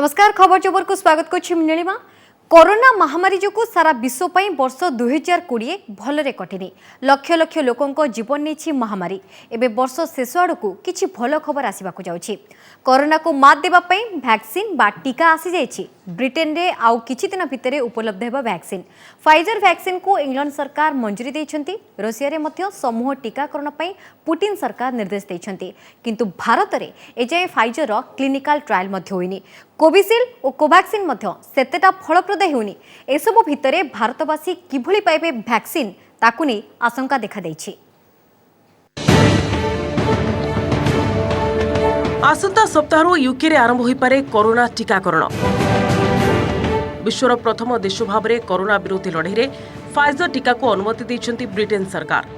नमस्कार खबर जबर को स्वागत करछि नीलिमा। कोरोना महामारी जो सारा विश्व पर वर्ष 2020 भलरे कटिनी लक्ष लक्ष लोकों जीवन नहीं महामारी एवं वर्ष शेष आड़ को किछि भल खबर आसवाक जाउछि। कोरोना को मात देवाई वैक्सीन बा टीका आसी जाइछि। ब्रिटेन रे आउ किछि दिन भितर उपलब्ध हेबा वैक्सीन फाइजर वैक्सीन को इंग्लैंड सरकार मंजूरी दैछन्ति। रशिया रे मध्य समूह टीकाकरण पई पुतिन सरकार निर्देश दैछन्ति, किंतु भारत रे एजाए फाइजर क्लिनिकल ट्रायल मध्य होइनी। कोविशील्ड और कोवैक्सीन मध्य सेतेटा फलप्रद हेउनी। एसबु भितरे भारतवासी किभଳି पाइबे वैक्सीन ताकु नै आशंका देखा दैछि। आसंता सप्ताह यूके रे आरंभ होई पारे कोरोना टीकाकरण। विश्वर प्रथम देश भाव में कोरोना विरोधी लड़ाई रे फाइजर टीका को अनुमति दैछन्ति ब्रिटेन सरकार।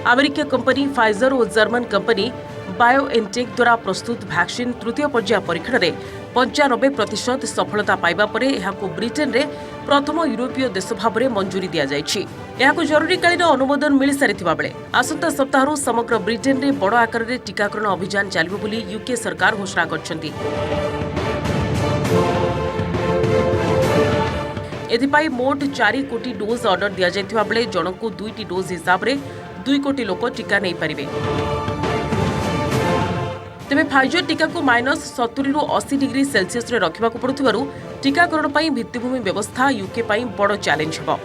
अमेरिका कंपनी फाइजर और जर्मन कंपनी बायोएनटेक द्वारा प्रस्तुत वैक्सीन तृतीय पर्याय परीक्षण में 95% सफलता पाइबा परे एहाको ब्रिटेन रे प्रथम यूरोपीय देश भाव में मंजूरी दिया जायछि। एहाको जरूरीकालीन अनुमोदन मिल सारिथिबा बेले आसंता सप्ताह समग्र ब्रिटेन रे बड़ आकार रे टीकाकरण अभियान चलिबो बोली यूके सरकार घोषणा करछन्ति। एथिपाई मोट 4 कोटी डोज ऑर्डर दिया जायथिबा बेले जनकु 2टी डोज हिसाब रे 2 कोटी लोक टीका नै परिबे। तेबे फाइजर टीका को -70 रु 80 डिग्री सेल्सियस रे रखिबा को पड़ुथिबारु टीकाकरण पई भित्तिभूमि व्यवस्था यूके पई बड़ चैलेंज हेबो।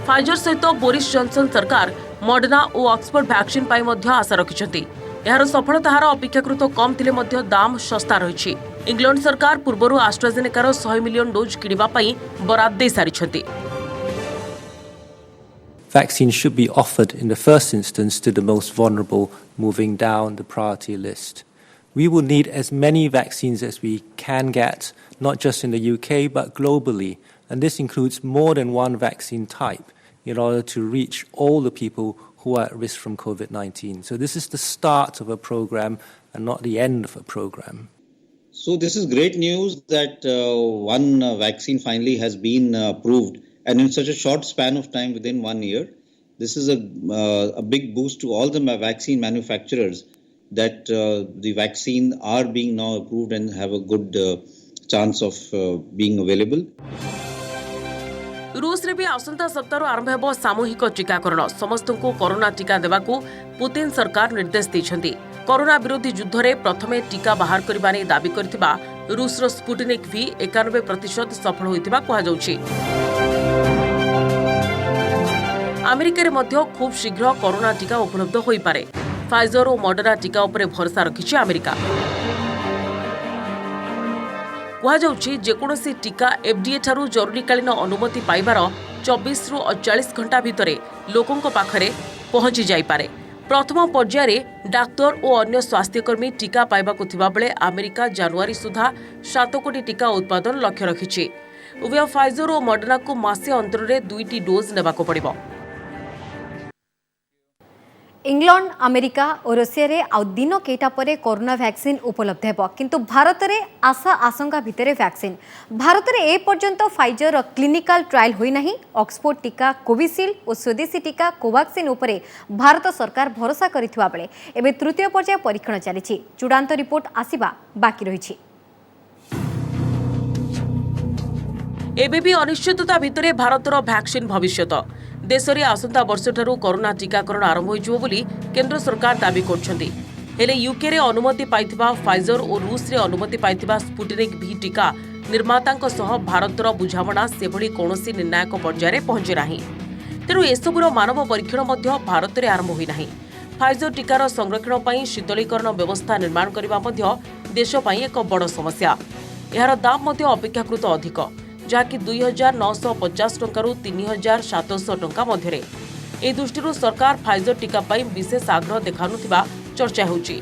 फाइजर सहित बोरिस जॉनसन सरकार मॉडर्ना और ऑक्सफोर्ड वैक्सीन पई मध्य आशा रखिछन्ति। एहार सफलता हार अपेक्षाकृत कम थिले मध्य दाम सस्ता रहिछि। इंग्लैंड सरकार पूर्वरु एस्ट्राजेनेकार 100 मिलियन डोज किनिबा पई बराद दे सारिछन्ति। Vaccines should be offered in the first instance to the most vulnerable, moving down the priority list. We will need as many vaccines as we can get, not just in the UK, but globally. And this includes more than one vaccine type in order to reach all the people who are at risk from COVID-19. So this is the start of a program and not the end of a program. So this is great news that one vaccine finally has been approved, and in such a short span of time, within 1 year. This is a big boost to all the vaccine manufacturers that the vaccine are being now approved and have a good chance of being available. रूस रे भी आसंता सप्ताह आरंभ हेबो सामूहिक टीकाकरण। समस्त को कोरोना टीका देवाकू पुतिन सरकार निर्देश दैछन्ति। कोरोना विरोधी युद्ध रे प्रथमे टीका बाहर करबा नै दाबी करथिबा रूस रो स्पुटनिक भी 91% सफल होइतिबा कहा जाउछि। अमेरिका रे मध्य खूब शीघ्र कोरोना टीका उपलब्ध होई पारे। फाइजर और मॉडर्ना टीका उपरे भरोसा रखिछि अमेरिका। कहा जाउछि जेकोनोसी टीका एफडीए ठारू जरूरीकालीन अनुमति पाइबार 24 रु 48 घंटा भितरे लोकों पाखरे पहुंची जाई पारे। प्रथम पर्याय रे डाक्तर और अन्य स्वास्थ्यकर्मी टीका पाइबाकु थिबा बेले अमेरिका जनवरी सुधा 7 कोटी टीका उत्पादन लक्ष्य रखिछि। उभय फाइजर और मॉडर्ना को मासे अंतर रे 2टी डोज नेबाकु पड़िबो। इंग्लैंड अमेरिका और रशिया रे आउ दिन केटा परे कोरोना वैक्सीन उपलब्ध हेबो, किंतु भारत रे आशा आशंका भितरे वैक्सीन भारत रे ए पर्यंत फाइजर क्लिनिकल ट्रायल होई नाही। ऑक्सफोर्ड टीका कोविशील्ड और स्वदेशी टीका कोवैक्सीन उपरे भारत सरकार भरोसा करिथिबा बेले एबे तृतीय पर्याय परीक्षण चलिछि। चूड़ांत रिपोर्ट आसीबा बाकी रहिछि। एबे भी अनिश्चितता भितरे भारतर वैक्सीन भविष्यत। देश में आसंता वर्ष ठारू कोरोना टीकाकरण आरंभ होइजिवो बोली केंद्र सरकार दाबी करछन्ति। हेले यूके रे अनुमति पाइथिबा फाइजर और रूस रे अनुमति पाइथिबा स्पुटनिक भी टीका निर्मातांक सह भारतर बुझामणा सेभଳି कोनोसी निर्णायक पर्याय रे पहुंचे नाही। तेणु एसबुर मानव परीक्षण मध्य भारत रे आरंभ होई नाही। फाइजर टीकार संरक्षण पई शीतलीकरण व्यवस्था निर्माण करबा मध्य देश पई एक बड़ समस्या। एहार दाम मध्य अपेक्षाकृत अधिक, जहाँकि 2950 टंकारु 3700 टंका मध्यरे। ए दृष्टि सरकार फाइजर टीका पाई विशेष आग्रह देखानुथिबा चर्चा होउछि।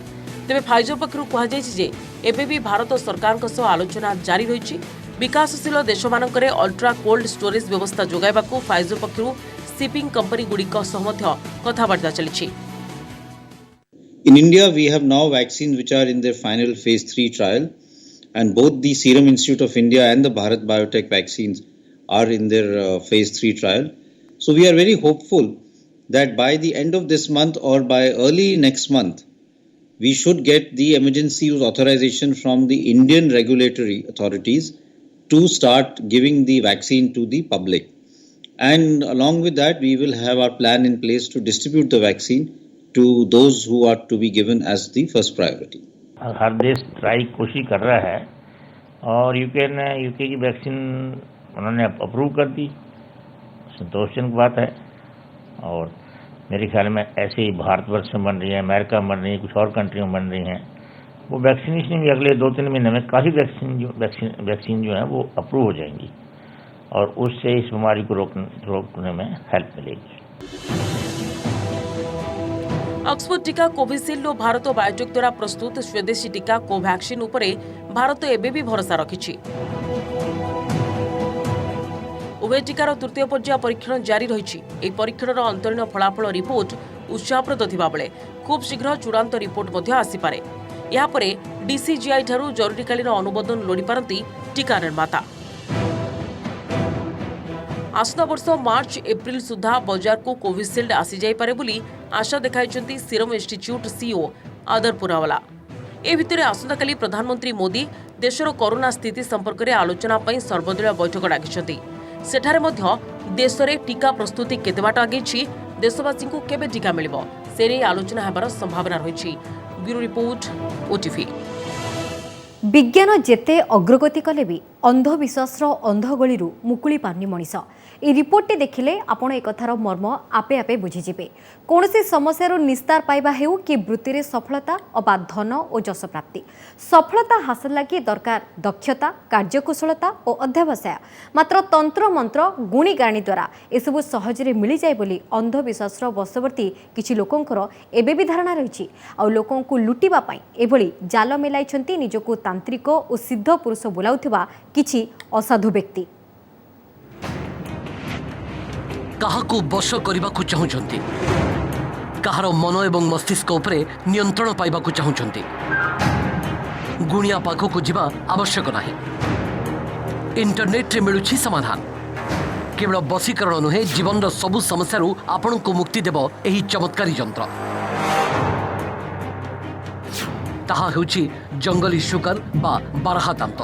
तेबे फाइजर पक्षरु कहा जायछि जे एबे भी भारत सरकारक सह आलोचना जारी रहिछि। विकासशील देशमानकरे अल्ट्रा कोल्ड स्टोरेज व्यवस्था जोगाइबाकू फाइजर पक्षरु शिपिंग कंपनी गुड़िक सह मध्य कथाबार्ता चलिछि। In India, we have now vaccines which are in their final phase 3 trial. And both the Serum Institute of India and the Bharat Biotech vaccines are in their phase 3 trial. So we are very hopeful that by the end of this month or by early next month, we should get the emergency use authorization from the Indian regulatory authorities to start giving the vaccine to the public. And along with that, we will have our plan in place to distribute the vaccine to those who are to be given as the first priority. हर देश try कोशिश कर रहा है और UK की vaccine उन्होंने approve कर दी, संतोषजनक बात है। और मेरे ख्याल में ऐसे ही भारतवर्ष में बन रही है, अमेरिका में बन रही है, कुछ और कंट्री में बन रही हैं। वो वैक्सीनेशन भी अगले 2-3 महीने में काफ़ी वैक्सीन जो है वो अप्रूव हो जाएंगी और उससे इस बीमारी को रोकने में हेल्प मिलेगी। ऑक्सफोर्ड टीका कोविशील्ड और भारत बायोटेक द्वारा प्रस्तुत स्वदेशी टीका कोवैक्सीन उपरे भारत एबे भी भरोसा रखिछि। उभय टीकार तृतीय पर्याय परीक्षण जारी रही। एक परीक्षणर अंतरीण फलाफल रिपोर्ट उत्साहप्रद थिबा बेले खूब शीघ्र चूड़ांत रिपोर्ट मध्य आसीपारे। यापरे डीसीजीआई ठारू जरूरीकालीन अनुमोदन लोड़ी पारंती टीका निर्माता। आसंता वर्ष मार्च एप्रिल सुधा बाजार को कोविशील्ड आसी जाई पारे बोली आशा देखाइछन्ती सीरम इंस्टीट्यूट सीईओ आदर पुरावाला। ए भितरे आसंता काली प्रधानमंत्री मोदी देशर कोरोना स्थिति संपर्क में आलोचना पई सर्वदलीय बैठक डाकिछन्ती। सेठारे मध्य देश में टीका प्रस्तुति केते बाट आगेछि, देशवासी को केबे टीका मिलिबो से नै आलोचना हेबार संभावना रहिछि। Bureau report OTV. विज्ञान जेते अग्रगति कले भी अंधविश्वासर अंधगळीरू मुकुली पारनी मनीष। ए रिपोर्टटे देखिले आपण ए कथार मर्म आपे आपे बुझीजिबे। कौनसी समस्यार निस्तार पाइबा हेउ कि वृत्ति सफलता अबा धन और जश प्राप्ति, सफलता हासिल लगी दरकार दक्षता, कार्यकुशलता और अध्यवसाय। मात्र तंत्र मंत्र गुणी गाणी द्वारा एसबू सहजरे मिल जाए बोली अंधविश्वासर वशवर्ती किछि लोकंकर एबे भी धारणा रही। आ लोकंकु लुटिबा पाई एभली जाल मेलाइछन्ती निजको तांत्रिक और सिद्ध पुरुष बोलाउथिबा किछि असाधु व्यक्ति। काहाकू बश करबाकू चाहुचंती, काहार मन एवं मस्तिष्क उपरे नियंत्रण पाइबाकू चाहुचंती। गुणिया पाखकू जिबा आवश्यक नाही। इंटरनेट रे मिलुछि समाधान। केवल बसीकरण नुहे, जीवन सबु समस्यारू आपण को मुक्ति देव एही चमत्कारी यंत्र। ताहा हेउछि जंगली शुकर बा बारहा दांत।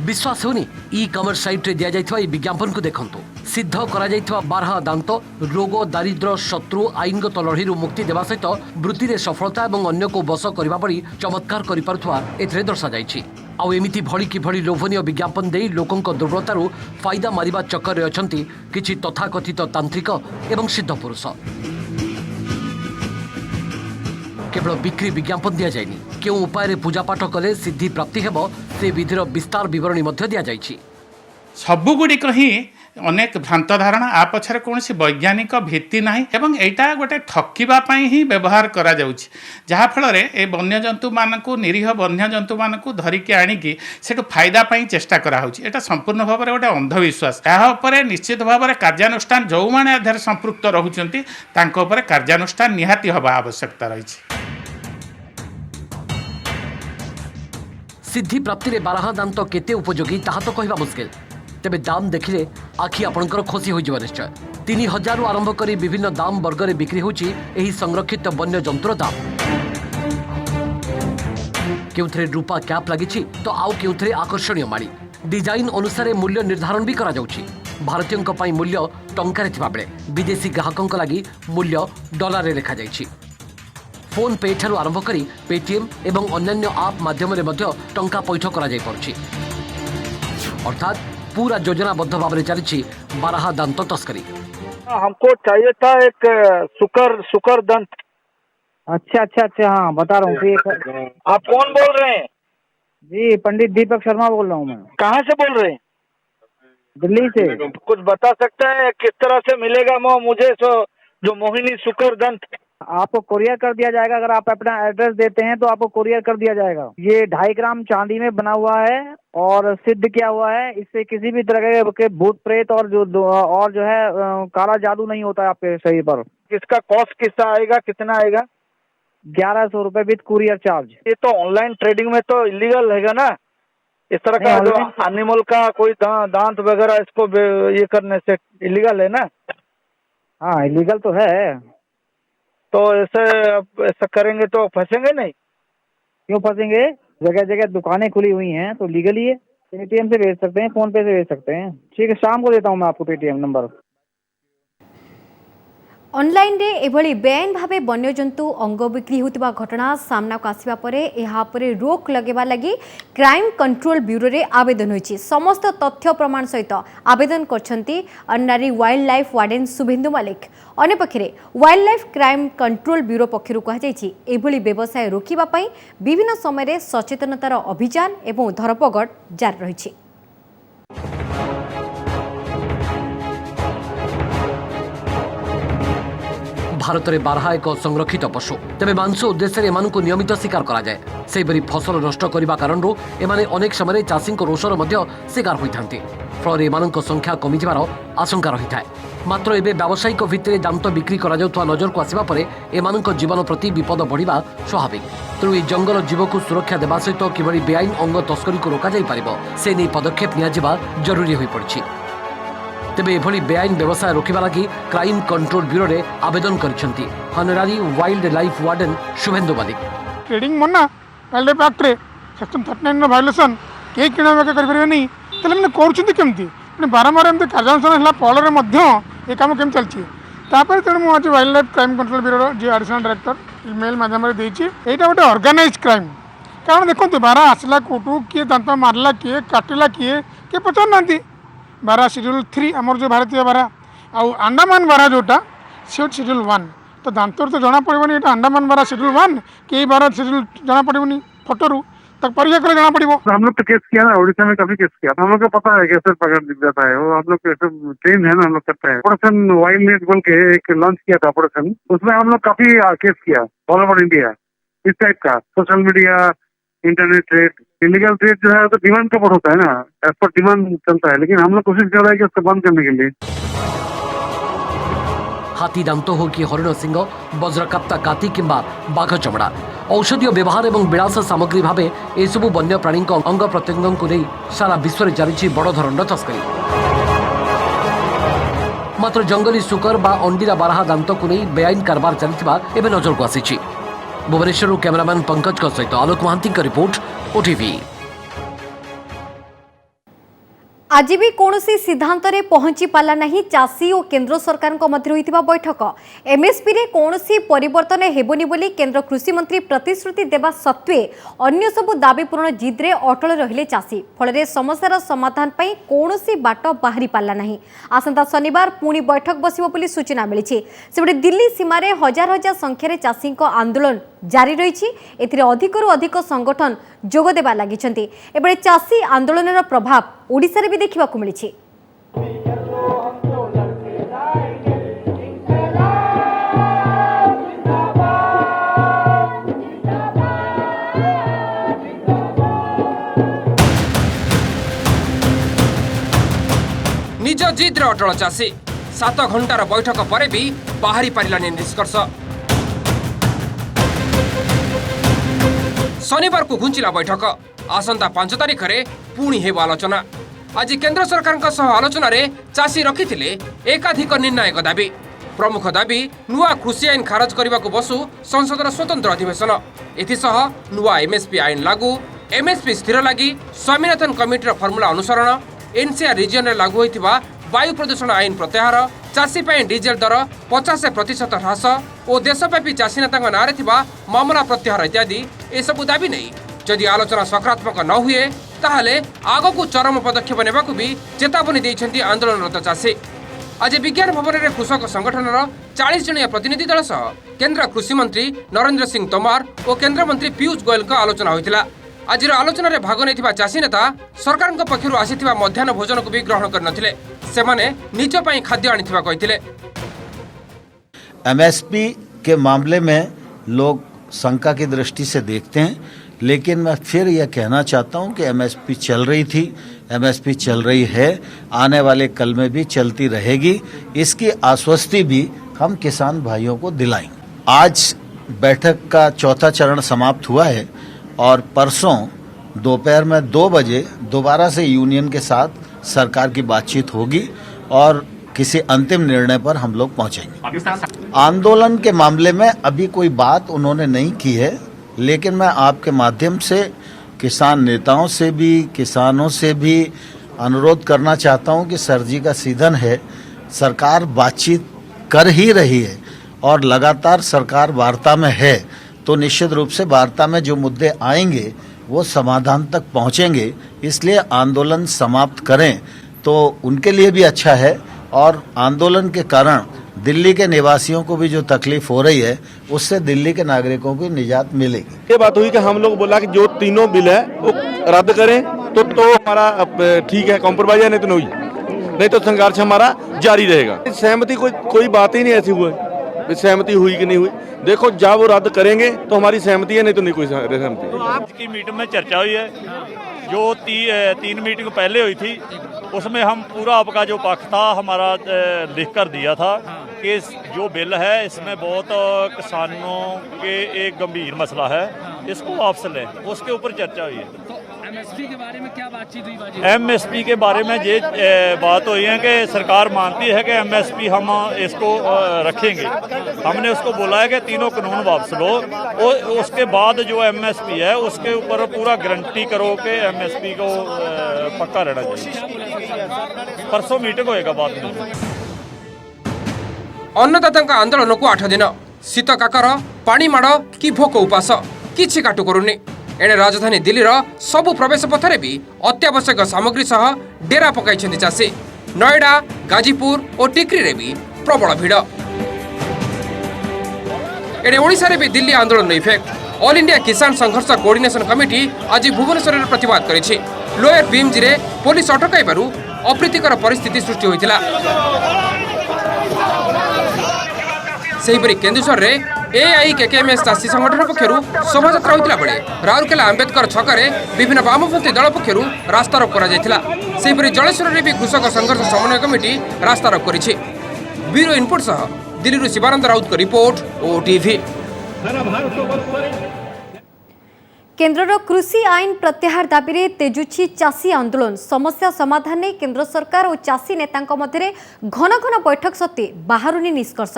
विश्वास होनी ई कमर्स साइट रे दिया जाइथवा विज्ञापन को देखंतु। सिद्ध करा जाइथवा बारहा दांत रोग दारिद्र शत्रु आईनगत लड़ीरू मुक्ति देवा सहित वृत्ति रे सफलता एवं अन्य को बस करबा परी चमत्कार करि पारुथवा एथरे दर्शा जाइछि। आउ एमिति भଳି कि भଳି लोभनीय विज्ञापन देई लोकंक दुर्बलतारू फायदा मारिबा चक्कर रे अछंती किछि तथाकथित तांत्रिक एवं सिद्ध पुरुष। केवल बिक्री विज्ञापन दिया जायनि, केउ उपाय पूजा पाठ कले सिद्धि प्राप्ति हेब से विधिर विस्तार विवरणी मध्य दिया जायछि। सबुगुड़िक ही अनेक भ्रांत धारणा आ पछरे कौन वैज्ञानिक भित्ति ना एवं यहाँ गोटे ठकिवाई ही व्यवहार करा जहाँफल ए वन्यजंतु मानक निरीह वन्यजंतु मानक धरिकी आणिकी से फायदा पाई चेष्टा कराया संपूर्ण भाव में गोटे अंधविश्वास। यहाँ निश्चित भाव में कार्यानुष्ठान जो मैंने आधार संपृक्त रोचंती कार्यानुष्ठान निहाती हवा आवश्यकता रही। सिद्धि प्राप्ति रे बारहा दांत केते उपयोगी ताहा तो कहबा मुश्किल। तेबे दाम देखिले आखि आपणकर खोसी होइजबा निश्चय। 3000 आरंभ करी विभिन्न दाम वर्ग रे बिक्री होची एही संरक्षित वन्य जंतुर दाम। केउथरे रूपा कैप लागिछि तो आउ केउथरे आकर्षणीय माड़ी। डिजाइन अनुसार मूल्य निर्धारण भी करा जाउछि। भारतीयक पई मूल्य टंकारे थिबा बेले विदेशी ग्राहकक लागि मूल्य डॉलर रे लिखा जाइछि। फोन पे ठारू आरंभ करी पेटीएम एवं अन्य आप माध्यम टंका पैठ करा जाय पारुछि। अर्थात पूरा योजनाबद्ध भाव में चली बारहा दांत तस्करी। हमको चाहिए था एक सुकर दंत। अच्छा अच्छा अच्छा, हाँ बता रहा हूँ। आप कौन बोल रहे हैं? जी पंडित दीपक शर्मा बोल रहा हूँ मैं। कहाँ से बोल रहे हैं? दिल्ली से। कुछ बता सकते हैं किस तरह से मिलेगा मुझे जो मोहिनी सुकर दंत? आपको कुरियर कर दिया जाएगा। अगर आप अपना एड्रेस देते हैं तो आपको कुरियर कर दिया जाएगा। ये 2.5 ग्राम चांदी में बना हुआ है और सिद्ध किया हुआ है। इससे किसी भी तरह के भूत प्रेत और जो है काला जादू नहीं होता है आपके शरीर पर। इसका कॉस्ट कितना आएगा, कितना आएगा? 1100 रुपए विद कुरियर चार्ज। ये तो ऑनलाइन ट्रेडिंग में तो इलीगल है ना? इस तरह का जो एनिमल का कोई दांत वगैरह इसको ये करने से इलीगल है ना? हाँ इलीगल तो है। तो ऐसा करेंगे तो फंसेंगे नहीं? क्यों फंसेंगे? जगह जगह दुकानें खुली हुई हैं तो लीगल ही है। पेटीएम से भेज सकते हैं, फोन पे से भेज सकते हैं। ठीक है, शाम को देता हूँ मैं आपको पेटीएम नंबर। ऑनलाइन रे एभली बेआईन भावे वन्यजंतु अंग बिक्री होतिबा घटना सामना को आसिबा परे एहा परे रोक लगेबा लगी क्राइम कंट्रोल ब्यूरो रे आवेदन होईछि। समस्त तथ्य प्रमाण सहित आवेदन करछंती honorary wildlife warden Subhendu Malik. अन्य पक्षरे wildlife crime control bureau पक्षरु कहा जायछि एभली व्यवसाय रोकिबा पई विभिन्न समय रे सचेतनतार अभियान एवं धरपगड़ जारी रहिछि। भारत में बारहा एक संरक्षित पशु, तेज मांस उद्देश्य एमानकु नियमित शिकार करा जाए। सेहिपरि फसल नष्ट करने कारण एमाने अनेक समय चाषी रोषर शिकार होता फल एमानक संख्या कमिजार आशंका रही है। मात्र एवं व्यावसायिक भित्ति दांत बिक्री नजर को आसवा पर एमानक जीवन प्रति विपद बढ़िबा स्वाभाविक। तेणु यह जंगल जीव को सुरक्षा देवा सहित किभली बेआईन अंग तस्करी को रोक से नहीं पदक्षेप नियाजिबा जरूरी हो पड़ी। तेबे एभली बेआईन व्यवसाय रोकिबा लगी क्राइम कंट्रोल ब्यूरो रे आवेदन करछंती honorary wildlife warden Subhendu Malik. Trading मना वाइल्ड लाइफ एक्ट रे सेक्शन 39 भायोलेसन के किणा बेका कर परबे नहीं तले माने करछंती केमती माने बारंबार एमते कार्यानुष्ठान हला फल रे मध्य ए काम केम चलछि। तापर तेणु मु आज wildlife crime control bureau जे एडिशनल डायरेक्टर ईमेल माध्यम रे देछि। एटा गोटे ऑर्गेनाइज क्राइम कारण देखंतु बारा आसला कोटू किए दांत मारला किए काटिला किए के पचार नांती। बारा शेड्यूल 3 आमर जो भारतीय बारा आउ अंडमान बारा जोटा शेड्यूल 1 तो दांतर तो जना पड़ोनी ये अंडमान बारा शेड्यूल 1 कि बारा शेड्यूल जना पड़ोनी फोटोरू तक परीक्षा कर जाना पड़ेगा। हम लोग तो केस किया ना, उड़ीसा में काफी केस किया। हम लोग को पता है कैसे पकड़ दिख जाता है वो, हम लोग कैसे ट्रेन है ना, हम लोग करते हैं। ऑपरेशन वाइल्ड नेट बोल के एक लॉन्च किया था ऑपरेशन, उसमें हम लोग काफी केस किया ऑल ओवर इंडिया इस टाइप का। Social media, internet trade, illegal trade जो है तो डिमांड का ऊपर होता है ना, एज पर डिमांड चलता है, लेकिन हम लोग कोशिश कर रहे हैं कि उसको बंद करने के लिए। हाथी दांत हो कि हरिण सिंह, वज्रकाप्ता काती किंबा बाघ चमड़ा औषधीय व्यवहार और विलास सामग्री भाव एसबू वन्य प्राणी अंग प्रत्यंग को नहीं सारा विश्व में चली बड़ धरण तस्करी। मात्र जंगली सुकर बा अंडीरा बारहा दांत को नहीं बेआईन कारबार चली नजर को आसी। भुवनेश्वर कैमरामैन पंकज सहित आलोक महांती रिपोर्ट ओटीवी। आज भी कौनसी सिद्धांत रे पहुंची पाला नहीं चाषी और केंद्र सरकार मध्य होइतिबा बैठक। एमएसपी रे कौनसी परिवर्तन हेबोनी बोली केंद्र कृषि मंत्री प्रतिश्रुति देवा सत्वे अन्य सबु दाबी पूरण जिद रे अटल रहिले चाषी। फल रे समस्यार समाधान पई कौनसी बाट बाहरी पाला नहीं। आसंता शनिवार पुणी बैठक बसिबो बोली सूचना मिली। सेबडे दिल्ली सीमा रे हजार हजार संख्यार चाषी आंदोलन जारी रही। एथिरे अधिकरु अधिक संगठन जोग देबा लागिछन्ती। एबे चाषी आंदोलनर प्रभाव ओडिसा रे भी देखिबा को मिली। निज जिद्र अटल चाषी 7 घंटार बैठक पर भी बाहरी पारिलानी निष्कर्ष। शनिवार को घुंचिला बैठक। आसंता 5 तारिख रे पुणी हेब आलोचना। आज केंद्र सरकार आलोचना रे चाषी रखिथिले एकाधिक निर्णायक दाबी। प्रमुख दाबी नुआ कृषि आईन खारज करने को बसु संसदर स्वतंत्र अधिवेशन। एथिसह नुआ एमएसपी आईन लागू, एमएसपी स्थिर लगी स्वामीनाथन कमिटीर फर्मुला अनुसरण, एनसीआर रिजन रे लागू होइथिबा वायु प्रदूषण आईन प्रत्याहार, चाषी ପାଇଁ डीजेल दर 50% ह्रास और देशव्यापी चाषी नेता नारे थिबा मामला प्रत्याहार इत्यादि एसबू दाबी नहीं जदि आलोचना सकारात्मक न हुए ताहले आग को चरम पदक्षेप नेबा को भी चेतावनी देइछन्ति आंदोलनरत चाषी। आज विज्ञान भवन में कृषक संगठनर 40 जणिया प्रतिनिधि दल सह केंद्र कृषि मंत्री नरेंद्र सिंह तोमर और केंद्र मंत्री पीयूष गोयल का आलोचना होइतिला। आज आलोचना रे भाग नेथिबा चाषी नेता सरकार पक्षरु आसीथिबा मध्याह्न भोजन को भी ग्रहण करनथिले। सेमाने निज पई खाद्य आनिथिबा कहिथिले। एमएसपी के मामले में लोग शंका की दृष्टि से देखते हैं, लेकिन मैं फिर यह कहना चाहता हूं कि एमएसपी चल रही थी, एमएसपी चल रही है, आने वाले कल में भी चलती रहेगी। इसकी आश्वस्ति भी हम किसान भाइयों को दिलाएंगे। आज बैठक का चौथा चरण समाप्त हुआ है और परसों दोपहर में 2 बजे दोबारा से यूनियन के साथ सरकार की बातचीत होगी और किसी अंतिम निर्णय पर हम लोग पहुंचेंगे। आंदोलन के मामले में अभी कोई बात उन्होंने नहीं की है, लेकिन मैं आपके माध्यम से किसान नेताओं से भी, किसानों से भी अनुरोध करना चाहता हूं कि सर्दी का सीजन है, सरकार बातचीत कर ही रही है और लगातार सरकार वार्ता में है, तो निश्चित रूप से वार्ता में जो मुद्दे आएंगे वो समाधान तक पहुंचेंगे। इसलिए आंदोलन समाप्त करें तो उनके लिए भी अच्छा है और आंदोलन के कारण दिल्ली के निवासियों को भी जो तकलीफ हो रही है उससे दिल्ली के नागरिकों को निजात मिलेगी। ये बात हुई कि हम लोग बोला कि जो तीनों बिल है वो रद्द करें तो हमारा ठीक है, कॉम्प्रोमाइज है, नहीं तो संघर्ष हमारा जारी रहेगा। सहमति कोई बात ही नहीं ऐसी हुई, सहमति हुई कि नहीं हुई। देखो जब वो रद्द करेंगे तो हमारी सहमति है, नहीं तो नहीं कोई सहमति। तो आज की मीटिंग में चर्चा हुई है, जो तीन मीटिंग पहले हुई थी उसमें हम पूरा आपका जो पक्ष था हमारा लिख कर दिया था कि जो बिल है इसमें बहुत किसानों के एक गंभीर मसला है, इसको वापस लें, उसके ऊपर चर्चा हुई है। एमएसपी के बारे में क्या बातचीत हुई? एमएसपी के बारे में ये बात हुई है कि सरकार मानती है कि एमएसपी हम इसको रखेंगे। हमने उसको बोला है कि तीनों कानून वापस लो और उसके बाद जो एमएसपी है उसके ऊपर पूरा गारंटी करो कि एमएसपी को पक्का रहना चाहिए। परसों मीटिंग होएगा बाद में। अन्नदाता आंदोलन को 8 दिन शीत काकर पानी माड़ कि भोक उपास किछि काटु करुनी। एणे राजधानी दिल्लीर सबु प्रवेश पथरे भी अत्यावश्यक सामग्री सह डेरा पकाइछन्ति चाषी। नोएडा, गाजीपुर और टिकरी रे भी प्रबल भिड़। एणे ओडिशा रे भी दिल्ली आंदोलन इफेक्ट। ऑल इंडिया किसान संघर्ष कोऑर्डिनेशन कमिटी आज भुवनेश्वर में प्रतिवाद करिछि। लोयर बीएमजी रे पुलिस अटकाइबारु अप्रीतिकर परिस्थिति सृष्टि होइतिला। सेहिपरि केन्दुझर रे एआईकेकेएमएस चाषी संगठन पक्षरु शोभायात्रा होइतिला बेले राउरकेला अंबेडकर छकरे विभिन्न वामपंथी दल पक्षरु रास्तारोक करा जायतिला। सेहिपरि जलेश्वर रे भी कृषक संघर्ष समन्वय कमिटी रास्तारोक करिछि। ब्यूरो इनपुट सह दिल्लीरु शिवानंद राउत को रिपोर्ट ओटीवी। केन्द्रर कृषि आईन प्रत्याहार दाबी रे तेजुछि चाषी आंदोलन। समस्या समाधान नहीं केन्द्र सरकार और चाषी नेतांक मध्य घन घन बैठक सत्वे बाहरुनी निष्कर्ष।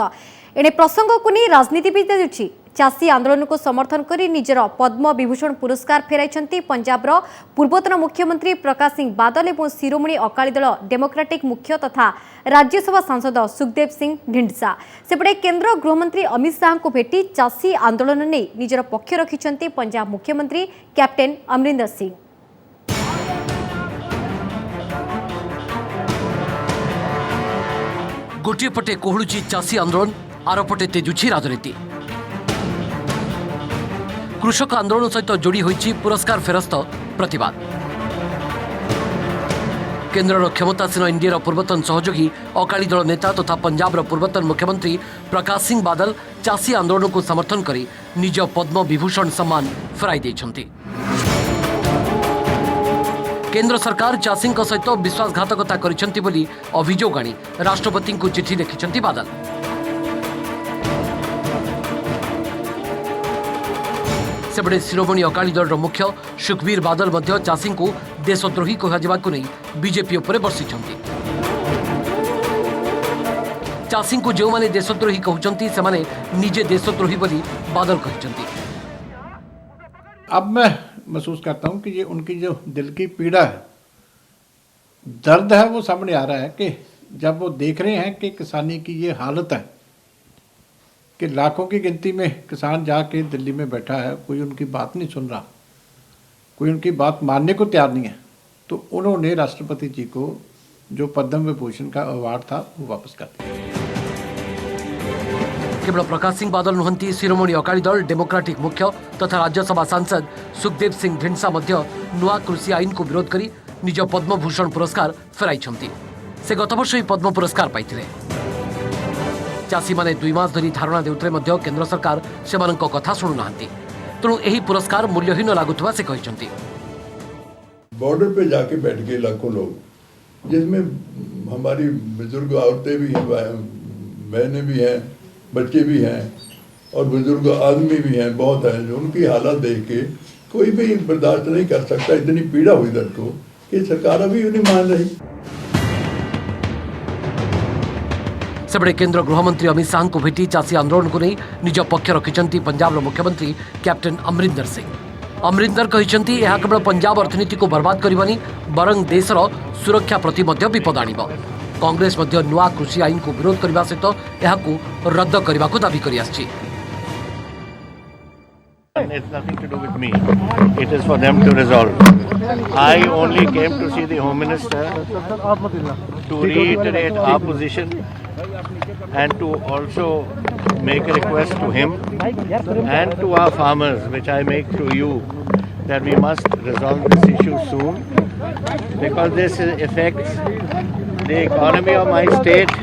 एणे प्रसंग को नहीं राजनीति भी तेजुछि। चाषी आंदोलन को समर्थन करी निजर पद्म विभूषण पुरस्कार फेराइछन्ति पंजाबर पूर्वतन मुख्यमंत्री प्रकाश सिंह बादल और शिरोमणि अकाली दल डेमोक्रेटिक मुख्य तथा राज्यसभा सांसद सुखदेव सिंह ढिंडसा। सेपटे केन्द्र गृहमंत्री अमित शाह को भेटी चाषी आंदोलन नहीं निजर पक्ष रखिछन्ति पंजाब मुख्यमंत्री कैप्टेन अमरिंदर सिंह। गोटे पटे कोहलुची चाषी आंदोलन, आर पटे तेजुछि राजनीति। कृषक आंदोलन सहित जोड़ी होइछि पुरस्कार फेरस्त प्रतिवाद। केन्द्रर क्षमतासीन एनडीएर पूर्वतन सहयोगी अकाली दल नेता तथा पंजाबर पूर्वतन मुख्यमंत्री प्रकाश सिंह बादल चाषी आंदोलन को समर्थन करी निज पद्म विभूषण सम्मान फेराई दैछन्ति। केन्द्र सरकार चाषी सहित विश्वासघातकता करिसेंति बोली अभियोग आनी राष्ट्रपति को चिठी लिखिसेंति बादल। सेपटे शिरोमणि अकाली दल मुख्य सुखबीर बादल मध्य चाषी को देशद्रोही कहुक नहीं बीजेपी उपर बर्षिंट। चाषी को जो माने देशद्रोही कहते से माने निजे देशद्रोही बोली बादल कहते। अब मैं महसूस करता हूं कि ये उनकी जो दिल की पीड़ा है, दर्द है, वो सामने आ रहा है कि जब वो देख रहे हैं कि किसानी की ये हालत है कि लाखों की गिनती में किसान जाके दिल्ली में बैठा है, कोई उनकी बात नहीं सुन रहा, कोई उनकी बात मानने को तैयार नहीं है, तो उन्होंने राष्ट्रपति जी को जो पद्म विभूषण का अवार्ड था वो वापस कर दिया। केवल प्रकाश सिंह बादल नुहंती शिरोमणि अकाली दल डेमोक्रेटिक मुख्य तथा राज्यसभा सांसद सुखदेव सिंह ढिंडसा मध्य नुआ कृषि आईन को विरोध करी निज पद्मभूषण पुरस्कार फेराइछन्ति। से गत वर्ष ही पद्म पुरस्कार पाइथिले। चाषी माने 2 मास धरी धारणा देउतले मध्य केंद्र सरकार सेमानक कथा सुनु नाहंती, तेणु एही पुरस्कार मूल्यहीन लागुथवा से कहिसन्ति। बॉर्डर पे जाके बैठ गए लाखों लोग, जिसमें हमारी बुजुर्ग औरतें भी हैं, बहनें भी हैं, बच्चे भी हैं और बुजुर्ग आदमी भी हैं, बहुत हैं, जो उनकी हालत देख के कोई भी बर्दाश्त नहीं कर सकता। इतनी पीड़ा हुई दर्द को कि सरकार अभी नहीं मान रही। सेबड़े केंद्र गृहमंत्री अमित शाह को भेटी चाषी आंदोलन को नहीं निज पक्ष रखिंट पंजाब मुख्यमंत्री कैप्टेन अमरिंदर सिंह। अमरिंदर कहते यह केवल पंजाब अर्थनीति को बर्बाद करनी बरं देशर सुरक्षा प्रति विपद आनिब। कांग्रेस नुआ कृषि आईन को विरोध करने सहित यह रद्द करने को दाबी कर आछि। It's nothing to do with me. It is for them to resolve. I only came to see the Home Minister to reiterate our position and to also make a request to him and to our farmers, which I make to you, that we must resolve this issue soon because this affects the economy of my state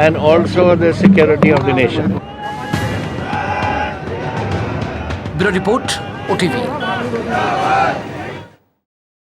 and also the security of the nation. Bureau report OTV।